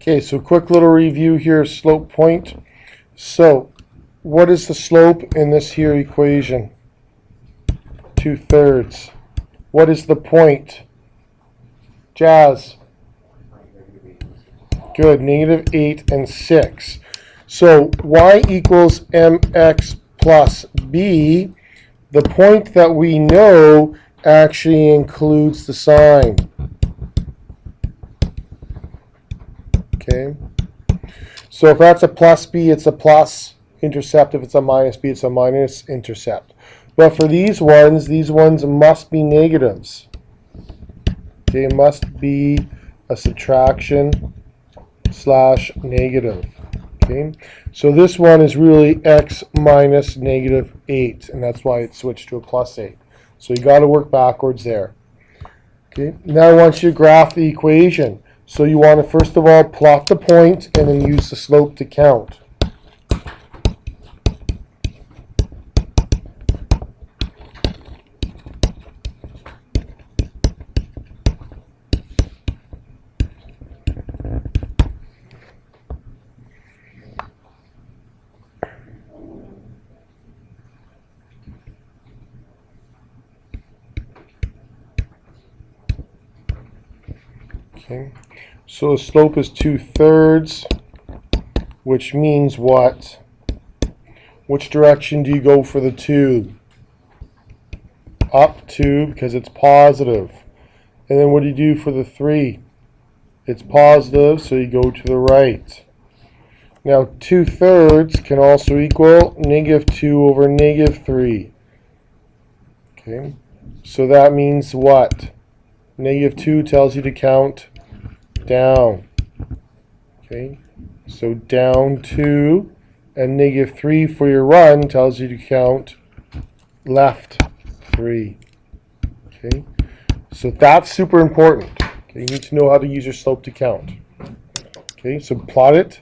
Okay, so quick little review here, slope point. So, what is the slope in this here equation? 2/3. What is the point? Jazz. Good, -8 and 6. So, y equals mx plus b. The point that we know actually includes the sign. Okay. So if that's a plus b, it's a plus intercept. If it's a minus b, it's a minus intercept. But for these ones must be negatives. Okay, must be a subtraction / negative. Okay, so this one is really x minus -8, and that's why it switched to a +8. So you got to work backwards there. Okay, now I want you to graph the equation. So you want to first of all plot the point and then use the slope to count. Okay, so the slope is 2/3, which means what? Which direction do you go for the 2? Up 2 because it's positive. And then what do you do for the 3? It's positive, so you go to the right. Now 2/3 can also equal -2 over -3. Okay, so that means what? -2 tells you to count down. Okay, so down 2, and -3 for your run tells you to count left 3. Okay, so that's super important. Okay, you need to know how to use your slope to count. Okay, so plot it.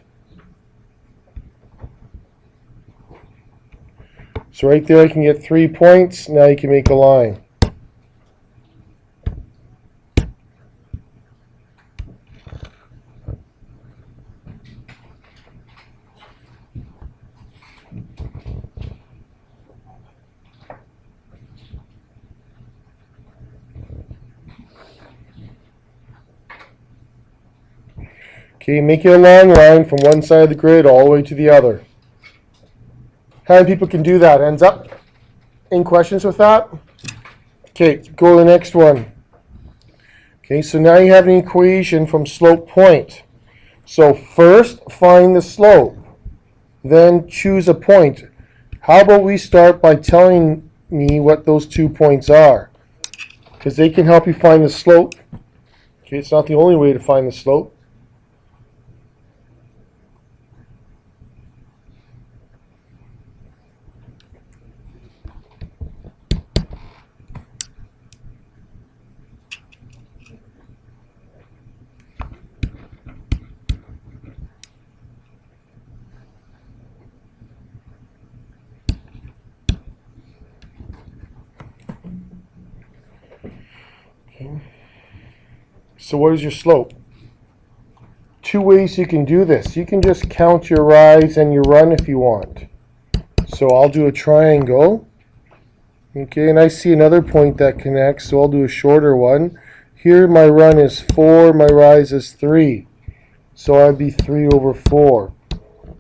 So right there I can get 3 points. Now you can make a line. Okay, make it a long line from one side of the grid all the way to the other. How many people can do that? Ends up? Any questions with that? Okay, go to the next one. Okay, so now you have an equation from slope point. So first find the slope, then choose a point. How about we start by telling me what those 2 points are? Because they can help you find the slope. Okay, it's not the only way to find the slope. So what is your slope? 2 ways you can do this. You can just count your rise and your run if you want. So I'll do a triangle. Okay, and I see another point that connects, so I'll do a shorter one. Here my run is 4, my rise is 3. So I'd be 3 over 4.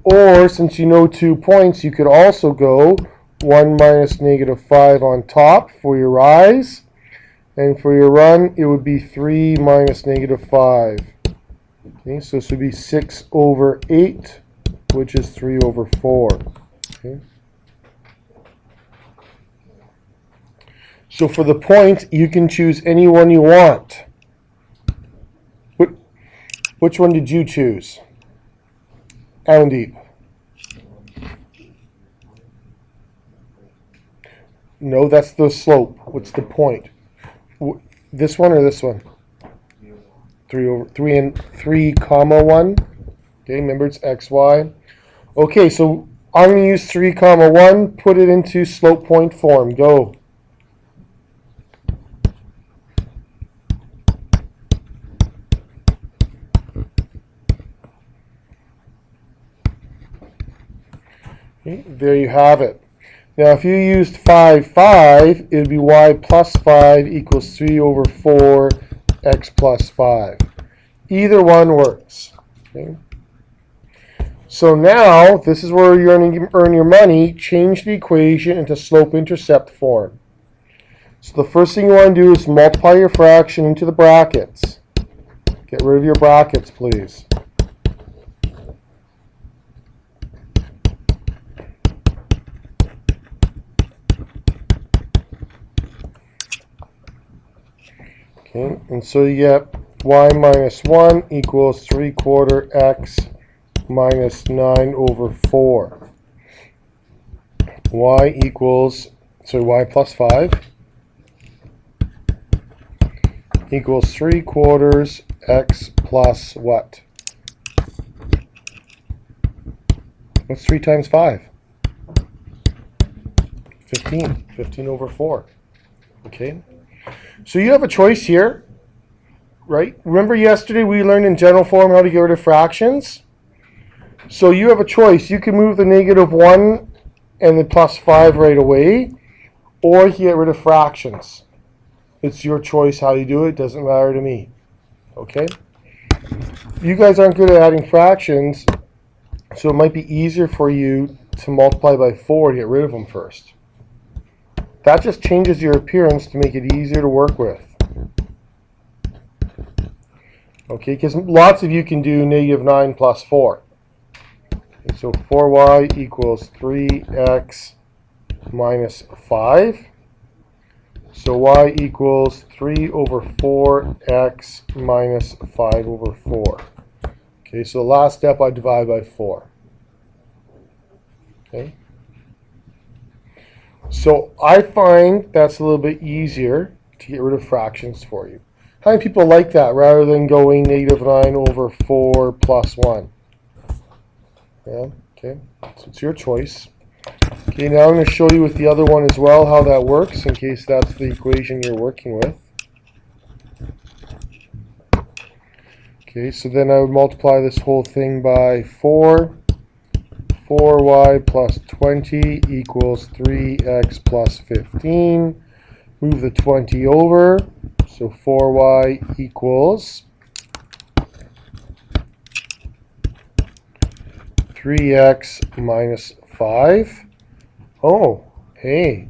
Or, since you know 2 points, you could also go 1 minus -5 on top for your rise. And for your run, it would be 3 minus -5. Okay, so this would be 6 over 8, which is 3 over 4. Okay. So for the point, you can choose any one you want. Which one did you choose? Andy? No, that's the slope. What's the point? This one or this one? 3 comma 1. Okay, remember it's xy. Okay, so I'm going to use 3 comma 1. Put it into slope point form. Go. Okay, there you have it. Now if you used 5, 5, it would be y plus 5 equals 3 over 4 x plus 5. Either one works. Okay. So now, this is where you earn your money. Change the equation into slope-intercept form. So the first thing you want to do is multiply your fraction into the brackets. Get rid of your brackets, please. Okay, and so you get y minus 1 equals 3/4 x minus 9 over 4. Y equals, so y plus 5 equals 3/4 x plus what? What's 3 times 5? 15. 15 over 4. Okay. So you have a choice here, right? Remember yesterday we learned in general form how to get rid of fractions? So you have a choice. You can move the -1 and the plus 5 right away, or you get rid of fractions. It's your choice how you do it. It doesn't matter to me. Okay? You guys aren't good at adding fractions, so it might be easier for you to multiply by 4 to get rid of them first. That just changes your appearance to make it easier to work with. Okay, because lots of you can do -9 plus 4. Okay, so 4y equals 3x minus 5. So y equals 3 over 4x minus 5 over 4. Okay, so the last step I divide by 4. Okay. So I find that's a little bit easier to get rid of fractions for you. How many people like that rather than going -9 over 4 plus 1? Yeah, okay, so it's your choice. Okay, now I'm going to show you with the other one as well how that works in case that's the equation you're working with. Okay, so then I would multiply this whole thing by 4. 4y plus 20 equals 3x plus 15. Move the 20 over, so 4y equals 3x minus 5. Oh, hey,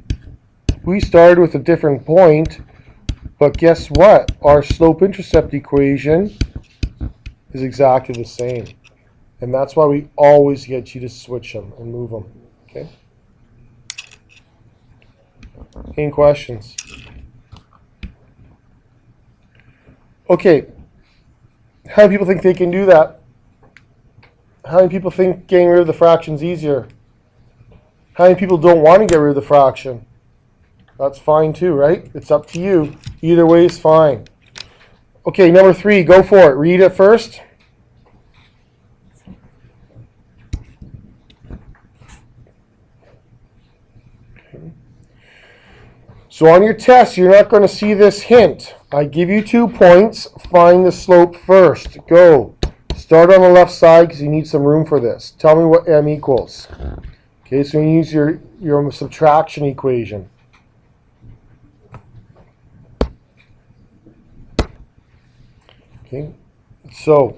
we started with a different point, but guess what? Our slope-intercept equation is exactly the same. And that's why we always get you to switch them and move them. Okay? Any questions? Okay. How many people think they can do that? How many people think getting rid of the fraction is easier? How many people don't want to get rid of the fraction? That's fine too, right? It's up to you. Either way is fine. Okay, number 3, go for it. Read it first. So on your test, you're not going to see this hint. I give you 2 points. Find the slope first. Go. Start on the left side because you need some room for this. Tell me what m equals. Okay, so you use your subtraction equation. Okay, so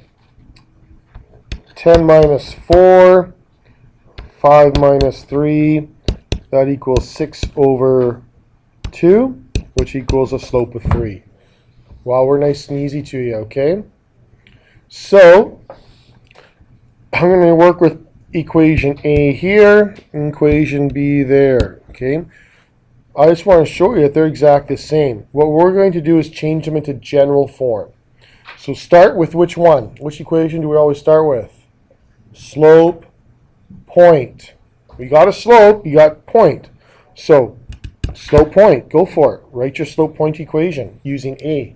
10 minus 4, 5 minus 3, that equals 6 over 2, which equals a slope of 3. Wow, we're nice and easy to you, okay? So, I'm going to work with equation A here and equation B there, okay? I just want to show you that they're exactly the same. What we're going to do is change them into general form. So start with which one? Which equation do we always start with? Slope, point. We got a slope, you got point. So, slope point, go for it. Write your slope point equation using A.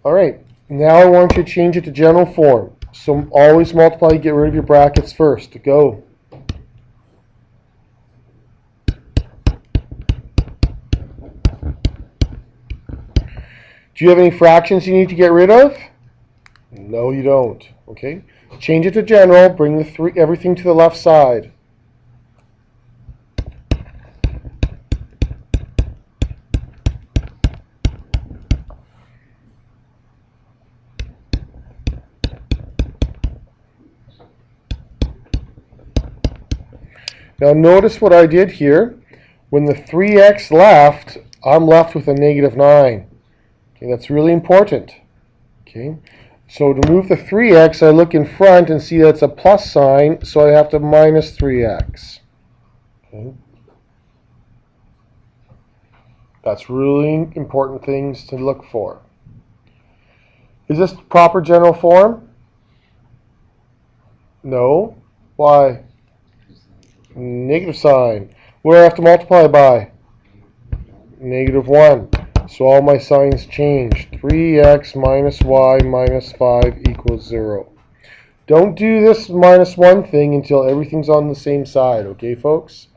All right, now I want you to change it to general form. So always multiply, get rid of your brackets first. Go. Do you have any fractions you need to get rid of? No, you don't. Okay. Change it to general. Bring the everything to the left side. Now notice what I did here. When the 3x left, I'm left with a negative 9. Okay, that's really important. Okay, so to move the 3x, I look in front and see that's a plus sign, so I have to minus 3x. Okay. That's really important things to look for. Is this proper general form? No. Why? Negative sign. What do I have to multiply by? Negative 1. So all my signs change. 3x minus y minus 5 equals 0. Don't do this minus 1 thing until everything's on the same side, okay, folks?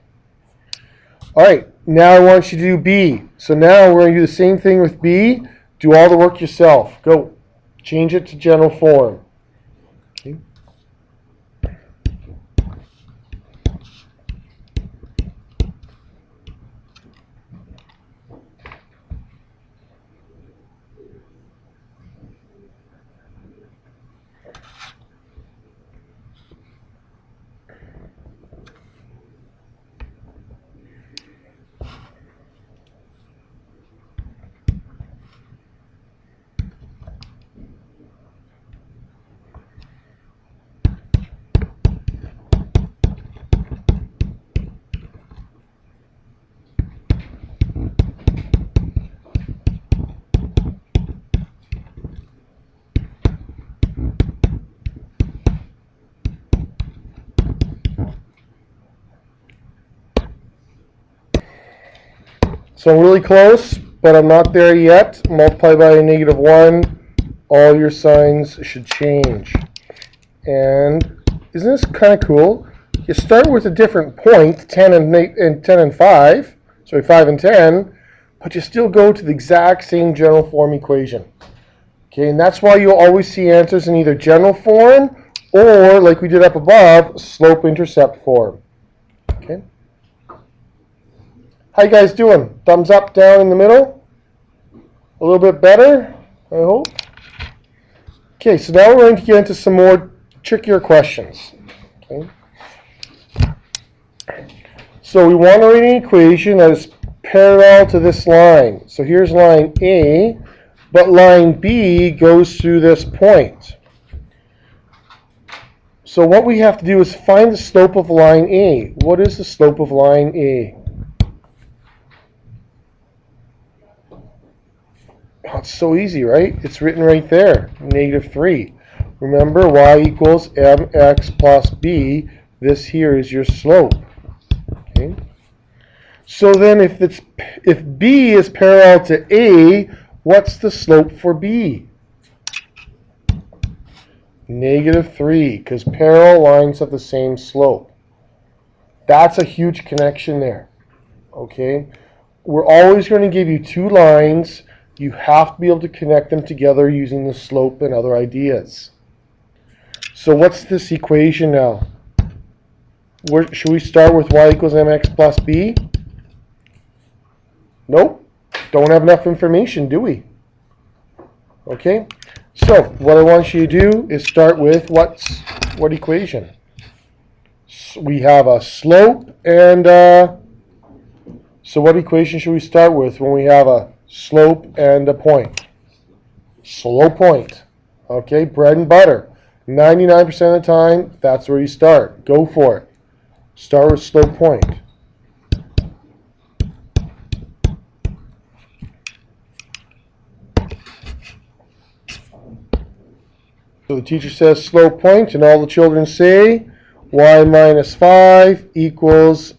Alright, now I want you to do b. So now we're going to do the same thing with b. Do all the work yourself. Go. Change it to general form. Okay. So I'm really close, but I'm not there yet. Multiply by a negative 1. All your signs should change. And isn't this kind of cool? You start with a different point, 10 and 5, sorry, 5 and 10, but you still go to the exact same general form equation. Okay, and that's why you'll always see answers in either general form or, like we did up above, slope-intercept form. Okay. How you guys doing? Thumbs up, down, in the middle? A little bit better, I hope. Okay, so now we're going to get into some more trickier questions. Okay. So we want to write an equation that is parallel to this line. So here's line A, but line B goes through this point. So what we have to do is find the slope of line A. What is the slope of line A? Oh, it's so easy, right? It's written right there, negative 3. Remember, y equals mx plus b. This here is your slope. Okay. So then if b is parallel to a, what's the slope for b? Negative 3, because parallel lines have the same slope. That's a huge connection there. Okay? We're always going to give you two lines. You have to be able to connect them together using the slope and other ideas. So what's this equation now? Should we start with y equals mx plus b? Nope. Don't have enough information, do we? Okay. So what I want you to do is start with what equation? So we have a slope and so what equation should we start with when we have a slope and a point? Slope point. Okay, bread and butter. 99% of the time, that's where you start. Go for it. Start with slope point. So the teacher says slope point, and all the children say y minus 5 equals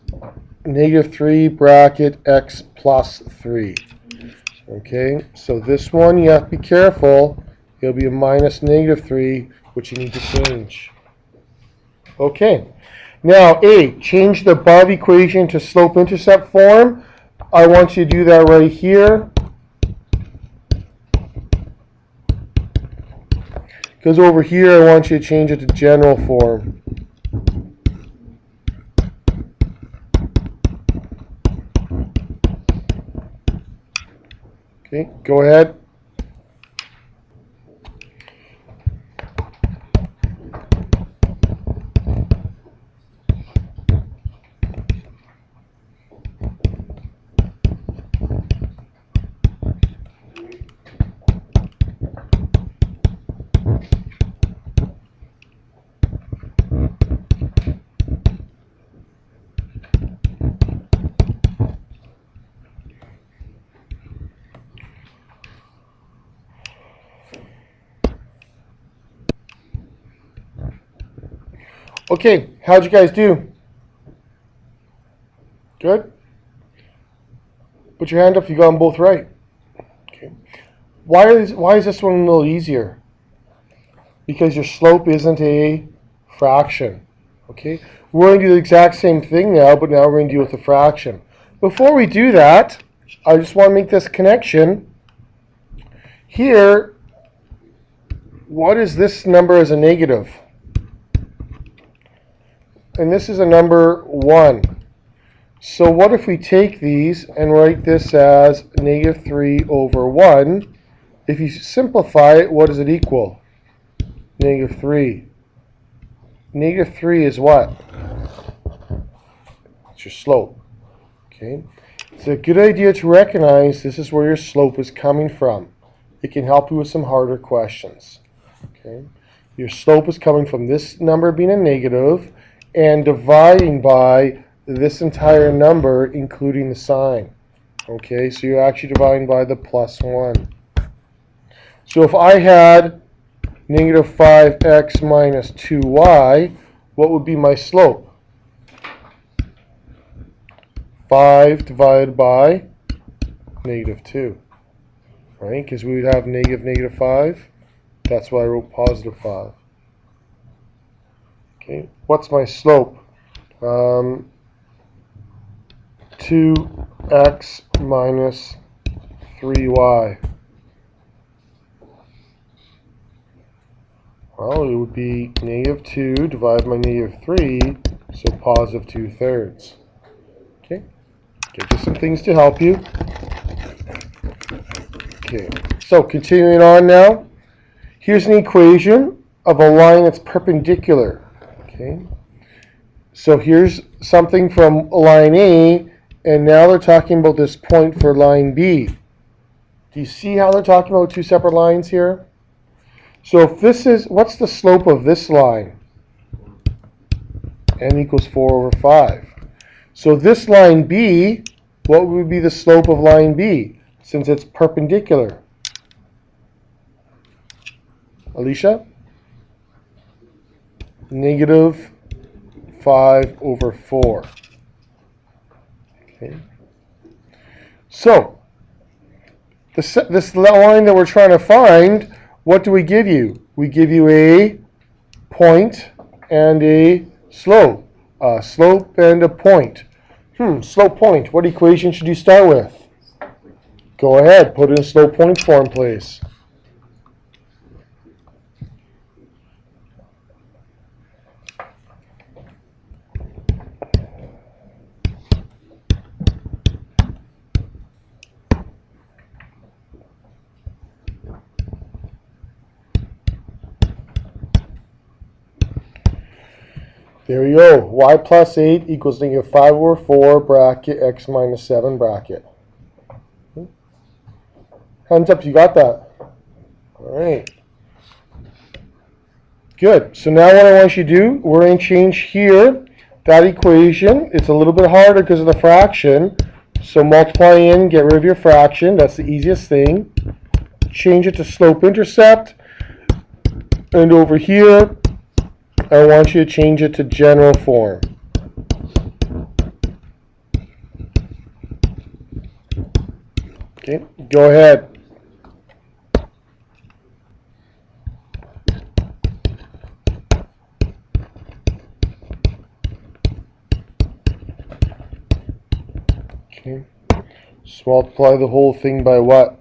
negative 3 bracket x plus 3. Okay, so this one you have to be careful. It'll be a minus negative 3, which you need to change. Okay, now A, change the above equation to slope-intercept form. I want you to do that right here. Because over here I want you to change it to general form. Okay, go ahead. Okay, how'd you guys do? Good? Put your hand up if you got them both right. Okay. Why is this one a little easier? Because your slope isn't a fraction. Okay? We're going to do the exact same thing now, but now we're going to deal with a fraction. Before we do that, I just want to make this connection. Here, what is this number as a negative? And this is a number 1. So what if we take these and write this as negative 3 over 1? If you simplify it, what does it equal? Negative 3. Negative 3 is what? It's your slope. Okay. It's a good idea to recognize this is where your slope is coming from. It can help you with some harder questions. Okay. Your slope is coming from this number being a negative and dividing by this entire number, including the sign. Okay, so you're actually dividing by the plus 1. So if I had negative 5x minus 2y, what would be my slope? 5 divided by negative 2. Right, because we would have negative 5. That's why I wrote positive 5. Okay, what's my slope? 2x minus 3y. Well, it would be negative 2 divided by negative 3, so positive 2/3. Okay, get you some things to help you. Okay, so continuing on now. Here's an equation of a line that's perpendicular. Okay, so here's something from line A, and now they're talking about this point for line B. Do you see how they're talking about two separate lines here? So if this is, what's the slope of this line? N equals 4 over 5. So this line B, what would be the slope of line B, since it's perpendicular? Alicia? Negative 5 over 4. Okay. So, this line that we're trying to find, what do we give you? We give you a point and a slope. A slope and a point. Slope point. What equation should you start with? Go ahead, put it in slope point form, please. There we go. Y plus 8 equals negative 5 over 4 bracket x minus 7 bracket. Hands up, you got that. All right. Good. So now what I want you to do, we're going to change here that equation. It's a little bit harder because of the fraction. So multiply in, get rid of your fraction. That's the easiest thing. Change it to slope intercept. And over here, I want you to change it to general form. Okay, go ahead. Okay, just multiply the whole thing by what?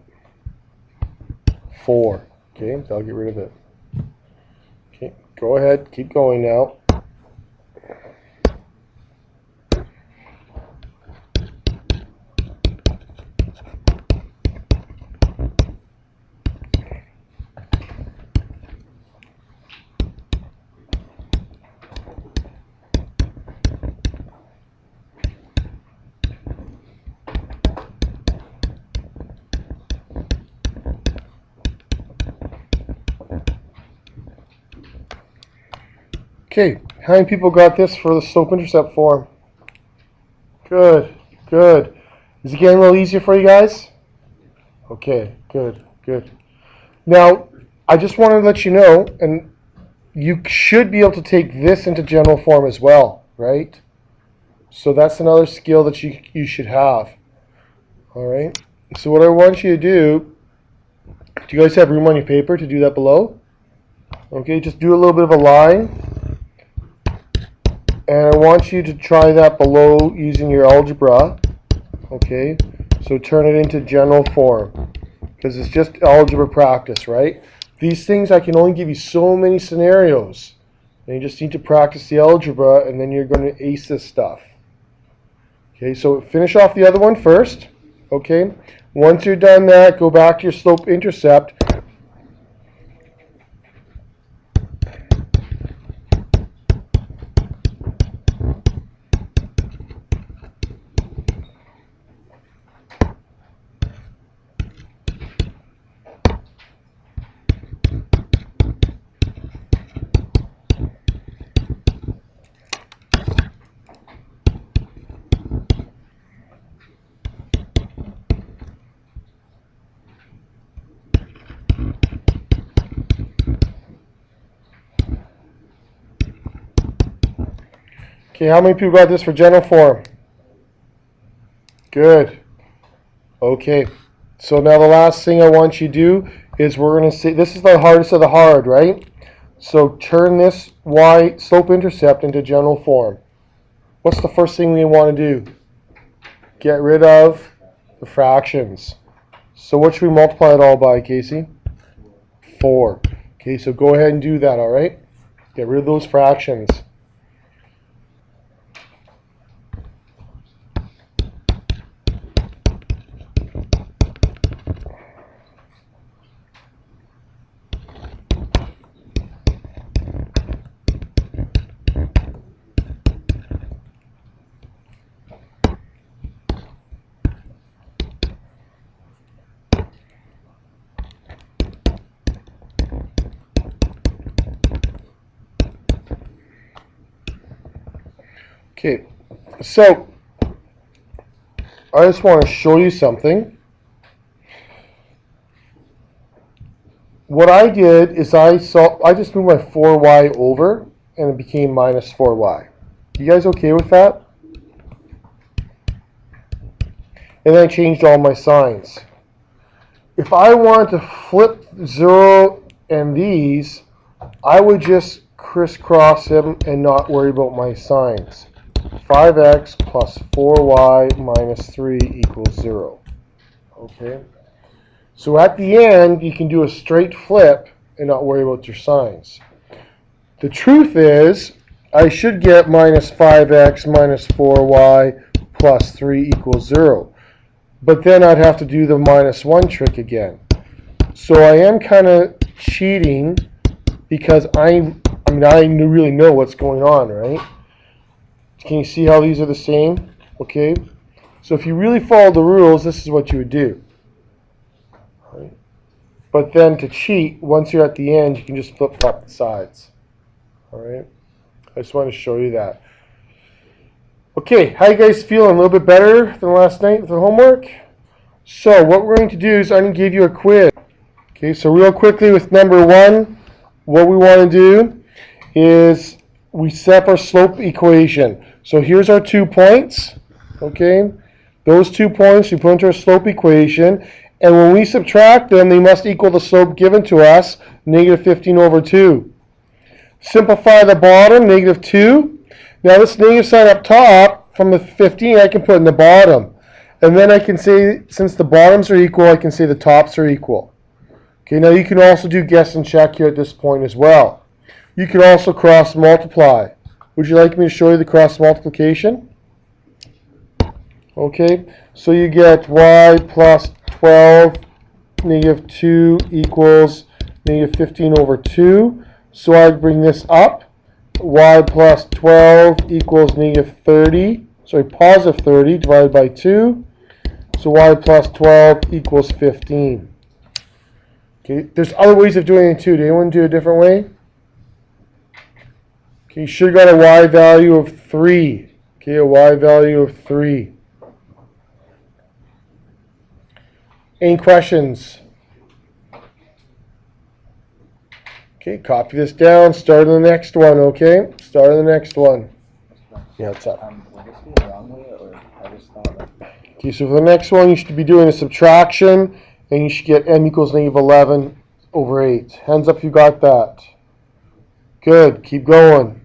4. Okay, so I'll get rid of it. Okay, go ahead, keep going now. Okay, how many people got this for the slope-intercept form? Good, good. Is it getting a little easier for you guys? Okay, good, good. Now, I just wanted to let you know, and you should be able to take this into general form as well, right? So that's another skill that you should have. All right. So what I want you to do you guys have room on your paper to do that below? Okay, just do a little bit of a line. And I want you to try that below using your algebra. Okay, so turn it into general form, because it's just algebra practice, right? These things, I can only give you so many scenarios. And you just need to practice the algebra, and then you're going to ace this stuff. Okay, so finish off the other one first. Okay, once you're done that, go back to your slope-intercept. Okay, how many people got this for general form? Good. Okay, so now the last thing I want you to do is we're going to say, this is the hardest of the hard, right? So turn this y slope-intercept into general form. What's the first thing we want to do? Get rid of the fractions. So what should we multiply it all by, Casey? 4. Okay, so go ahead and do that, all right? Get rid of those fractions. Okay, so I just want to show you something. What I did is I just moved my 4y over and it became minus 4y. You guys okay with that? And then I changed all my signs. If I wanted to flip 0 and these, I would just crisscross them and not worry about my signs. 5x plus 4y minus 3 equals 0. Okay? So at the end, you can do a straight flip and not worry about your signs. The truth is, I should get minus 5x minus 4y plus 3 equals 0. But then I'd have to do the minus 1 trick again. So I am kind of cheating because I really know what's going on, right? Can you see how these are the same? Okay. So if you really follow the rules, this is what you would do. Right. But then to cheat, once you're at the end, you can just flip-flop the sides. All right. I just want to show you that. Okay, how you guys feeling? A little bit better than last night with the homework? So what we're going to do is I'm going to give you a quiz. Okay, so real quickly with number 1, what we want to do is we set up our slope equation. So here's our 2 points. Okay, those 2 points we put into our slope equation, and when we subtract them, they must equal the slope given to us, negative 15 over 2. Simplify the bottom, negative 2. Now this negative sign up top from the 15 I can put in the bottom. And then I can say, since the bottoms are equal, I can say the tops are equal. Okay, now you can also do guess and check here at this point as well. You can also cross multiply. Would you like me to show you the cross multiplication? Okay, so you get y plus 12 negative 2 equals negative 15 over 2. So I'd bring this up. Y plus 12 equals negative 30. Sorry, positive 30 divided by 2. So y plus 12 equals 15. Okay, there's other ways of doing it too. Did anyone do a different way? Okay, you should have got a y value of 3. Okay, a y value of 3. Any questions? Okay, copy this down. Start on the next one, okay? Start on the next one. Yeah, what's up? Will this be the wrong way, or I just thought that... Okay, so for the next one, you should be doing a subtraction, and you should get m equals negative 11 over 8. Hands up if you got that. Good, keep going.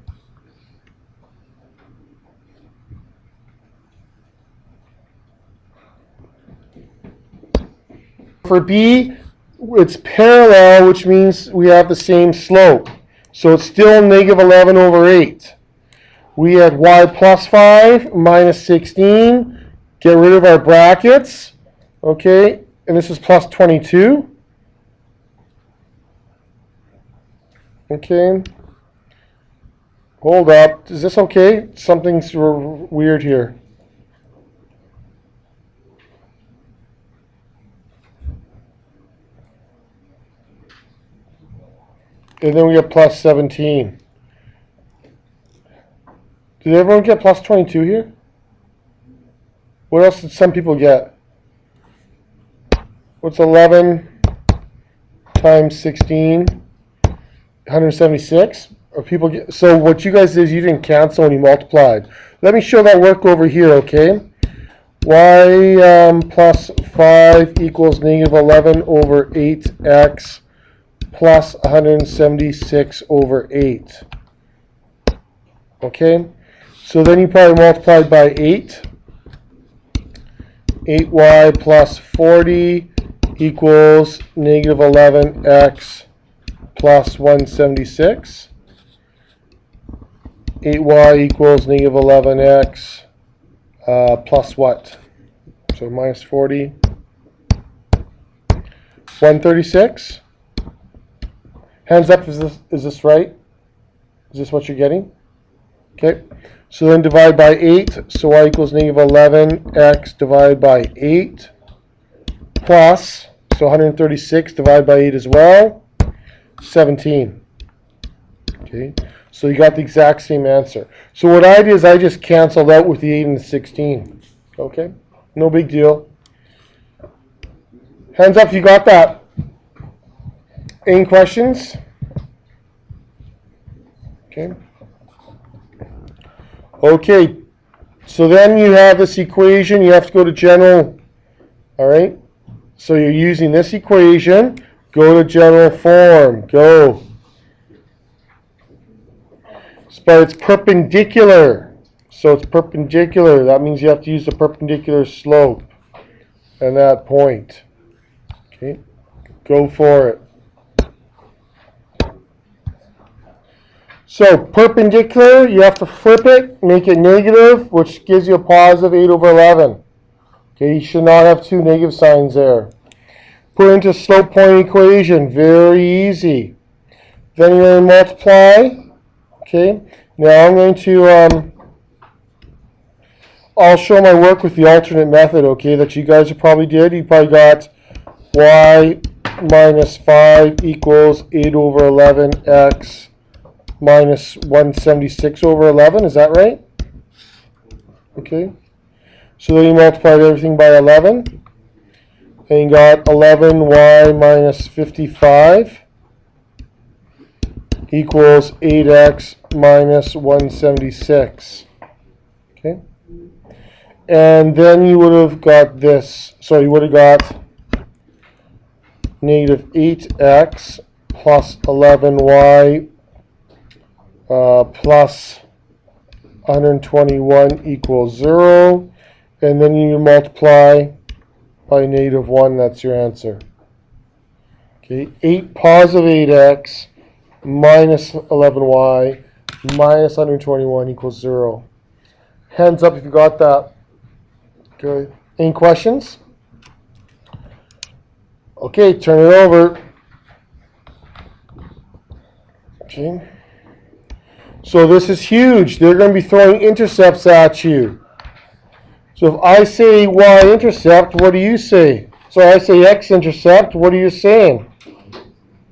For B, it's parallel, which means we have the same slope. So it's still negative 11 over 8. We had y plus 5 minus 16. Get rid of our brackets. Okay, and this is plus 22. Okay. Hold up. Is this okay? Something's weird here. And then we have plus 17. Did everyone get plus 22 here? What else did some people get? What's 11 times 16? 176? Or people get, so what you guys did is you didn't cancel when you multiplied. Let me show that work over here, okay? Y plus 5 equals negative 11 over 8x plus 176 over 8. Okay? So then you probably multiplied by 8. 8y plus 40 equals negative 11x plus 176. 8y equals negative 11x plus what? So minus 40. 136. Hands up, is this right? Is this what you're getting? Okay. So then divide by 8. So y equals negative 11x divided by 8 plus, so 136 divided by 8 as well, 17. Okay. So you got the exact same answer. So what I did is I just canceled out with the 8 and the 16. Okay. No big deal. Hands up if you got that. Any questions? Okay. Okay, so then you have this equation. You have to go to general. All right. So you're using this equation. Go to general form. Go. But it's perpendicular. So it's perpendicular. That means you have to use the perpendicular slope at that point. Okay. Go for it. So perpendicular, you have to flip it, make it negative, which gives you a positive 8 over 11. Okay, you should not have two negative signs there. Put it into slope point equation, very easy. Then you're going to multiply. Okay, now I'm going to, I'll show my work with the alternate method, okay, that you guys probably did. You probably got y minus 5 equals 8 over 11x minus 176 over 11, is that right? Okay. So then you multiplied everything by 11. And you got 11y minus 55 equals 8x minus 176. Okay. And then you would have got this. So you would have got negative 8x plus 11y plus 121 equals 0, and then you multiply by negative 1, that's your answer. Okay, 8 positive 8x minus 11y minus 121 equals 0. Hands up if you got that. Good. Any questions? Okay, turn it over. Okay. So this is huge. They're going to be throwing intercepts at you. So if I say y-intercept, what do you say? So I say x-intercept, what are you saying?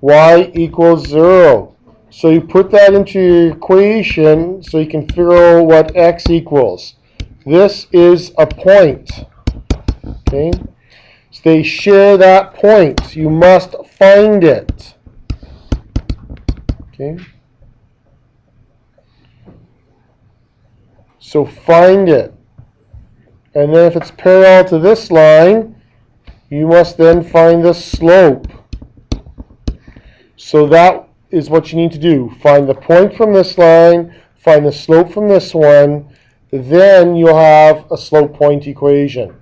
Y equals 0. So you put that into your equation so you can figure out what x equals. This is a point. Okay? So they share that point. You must find it. Okay? So find it. And then if it's parallel to this line, you must then find the slope. So that is what you need to do. Find the point from this line, find the slope from this one, then you'll have a slope point equation.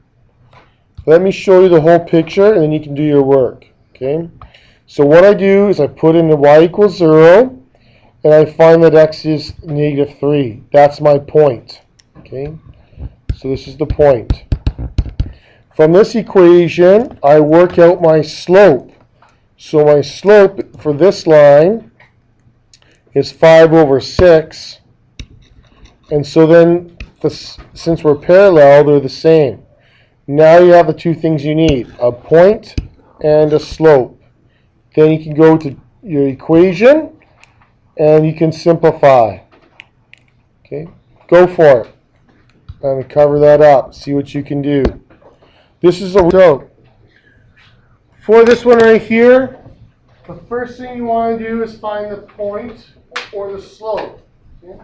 Let me show you the whole picture and then you can do your work. Okay? So what I do is I put in the y equals 0 and I find that x is negative 3. That's my point. Okay? So this is the point. From this equation, I work out my slope. So my slope for this line is 5 over 6. And so then, since we're parallel, they're the same. Now you have the two things you need, a point and a slope. Then you can go to your equation and you can simplify. Okay, go for it. And cover that up, see what you can do. This is a so for this one right here, the first thing you want to do is find the point or the slope. Okay?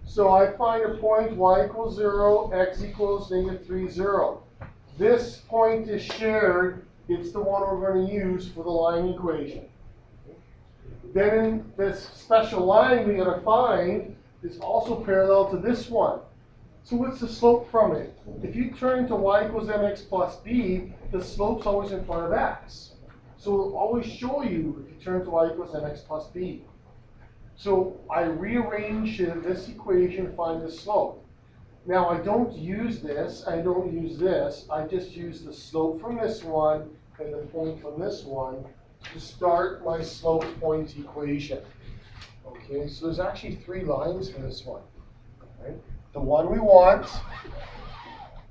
So I find a point, y equals 0, x equals negative 3, 0. This point is shared. It's the one we're going to use for the line equation. Then this special line we got to find is also parallel to this one. So what's the slope from it? If you turn to y equals mx plus b, the slope's always in front of x. So it'll always show you if you turn to y equals mx plus b. So I rearrange this equation to find the slope. Now I don't use this, I don't use this, I just use the slope from this one and the point from this one to start my slope point equation. Okay, so there's actually 3 lines for this one. Right? The one we want,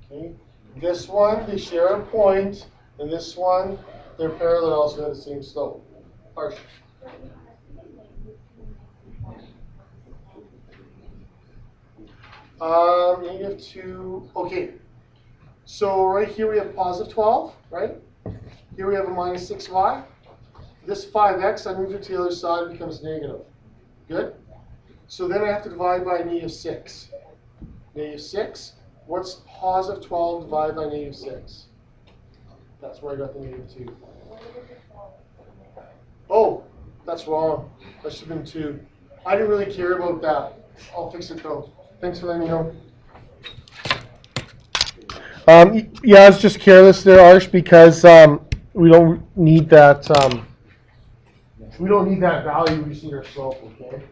okay, this one they share a point, and this one they're parallel, so they have the same slope. Harsh. Negative 2, okay. So right here we have positive 12, right? Here we have a minus 6y. This 5x, I move it to the other side, it becomes negative. Good? So then I have to divide by negative 6. Negative 6, what's positive 12 divided by negative 6? That's where I got the negative 2. Oh, that's wrong. That should have been 2. I didn't really care about that. I'll fix it though. Thanks for letting me know. Yeah, it's just careless there, Arsh, because we don't need that. We don't need that value. We just need our slope. Okay.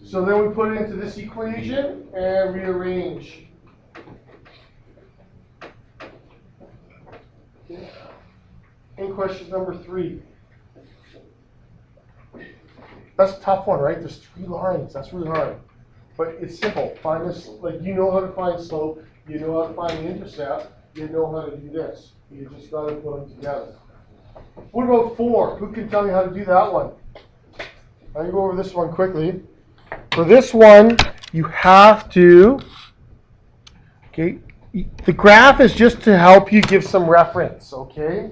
So then we put it into this equation and rearrange. Okay. In question number 3. That's a tough one, right? There's 3 lines. That's really hard. But it's simple. Find this, like you know how to find slope, you know how to find the intercept, you know how to do this. You just got to put them together. What about 4? Who can tell me how to do that one? I can go over this one quickly. For this one, you have to, okay, the graph is just to help you give some reference, okay?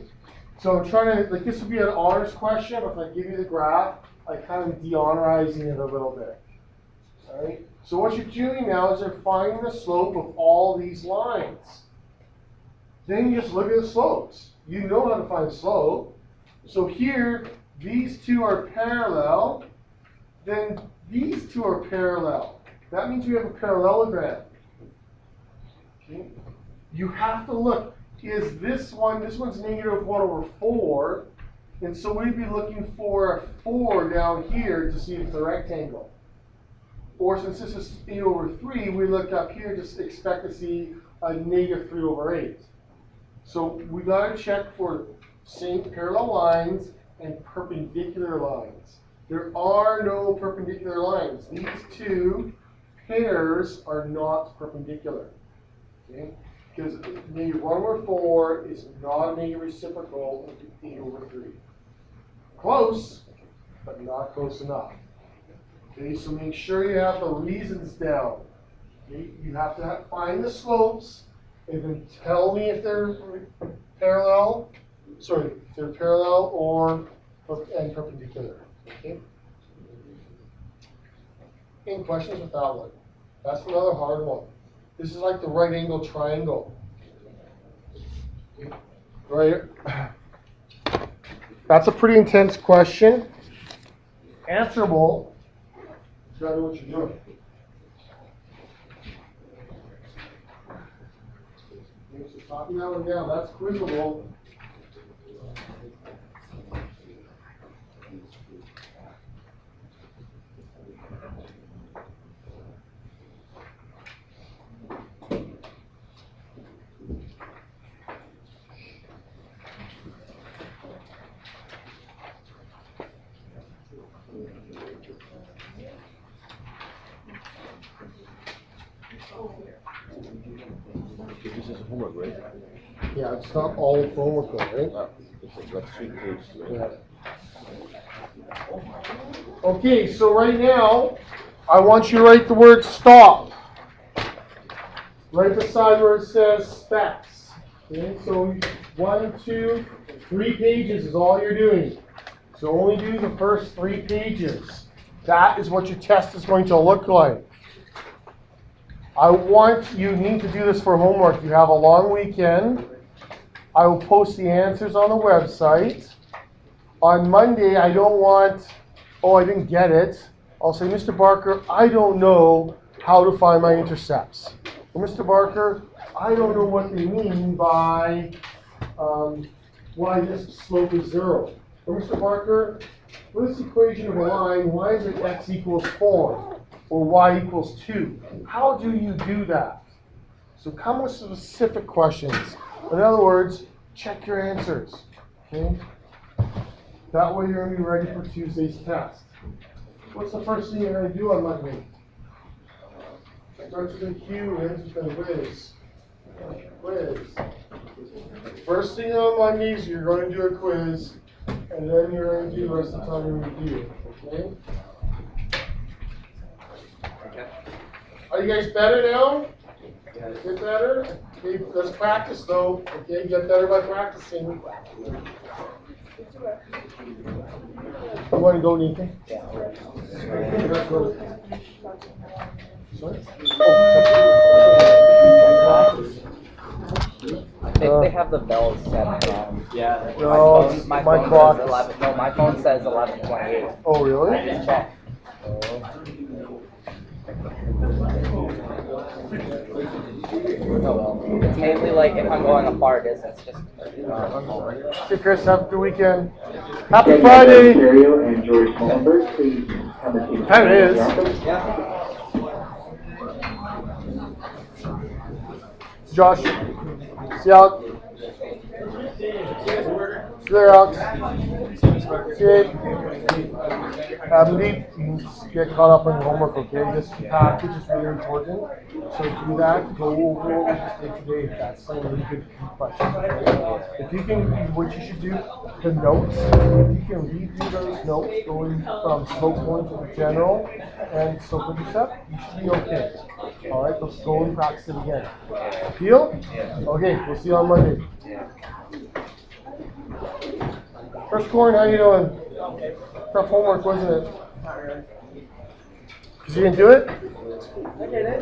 So I'm trying to, like this would be an honors question, but if I give you the graph, I kind of de-honorizing it a little bit. All right? So what you're doing now is you're finding the slope of all these lines. Then you just look at the slopes. You know how to find slope. So here, these two are parallel. Then these two are parallel. That means we have a parallelogram. Okay? You have to look. Is this one's negative 1 over 4. And so we'd be looking for a 4 down here to see if it's a rectangle. Or since this is 8 over 3, we look up here to expect to see a negative 3 over 8. So we got to check for same parallel lines and perpendicular lines. There are no perpendicular lines. These two pairs are not perpendicular. Okay? Because negative 1 over 4 is not a negative reciprocal of 8 over 3. Close, but not close enough. Okay, so make sure you have the reasons down. Okay, you have to find the slopes and then tell me if they're parallel. Sorry, if they're parallel or and perpendicular. Okay. Any questions with that one? That's another hard one. This is like the right angle triangle. Right. That's a pretty intense question. Answerable. You gotta know what you're doing. Okay, so copy that one down. That's quizzable. This is homework, right? Yeah, it's not all homework though, right? It's like 3 pages. Yeah. Okay, so right now, I want you to write the word stop. Right beside where it says specs. Okay, so 1, 2, 3 pages is all you're doing. So only do the first 3 pages. That is what your test is going to look like. You need to do this for homework. You have a long weekend. I will post the answers on the website. On Monday, I don't want, I didn't get it. I'll say, Mr. Barker, I don't know how to find my intercepts. Or, Mr. Barker, I don't know what they mean by why this slope is 0. Or, Mr. Barker, for this equation of a line, why is it x equals 4? Or y equals 2? How do you do that? So come with specific questions. In other words, check your answers. Okay? That way you're going to be ready for Tuesday's test. What's the first thing you're going to do on Monday? Starts with a Q, ends with a whiz. Quiz. First thing on Mondays, you're going to do a quiz, and then you're going to do the rest of the time in review. Okay? Are you guys better now? Get better? Okay, let's practice though. Okay, get better by practicing. You want to go, Nathan? Yeah. Sorry? I think they have the bells set wrong. Yeah. No, my my phone clock. says 11. No, my phone says 11:28. Oh, really? I just checked. Oh well. It's mainly like if I'm going a far distance, just. Okay, Chris, have a good weekend. Happy Friday! Ontario and George Mullenberg, please come and see Time it is. Josh, see you out. See you there, Alex. See you. Need to get caught up on your homework, okay? This package is really important. So do that. Go over what we just did today. That's some really good questions. Okay? If you can, what you should do, the notes. If you can read through those notes, going from slope 1 to the general and slope intercept, you should be okay. All right, let's go and practice it again. Deal? Okay, we'll see you on Monday. First Corn, how you doing? Tough homework, wasn't it? Cause you didn't do it? I did it.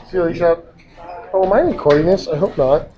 See you, Alicia. Oh, am I recording this? I hope not.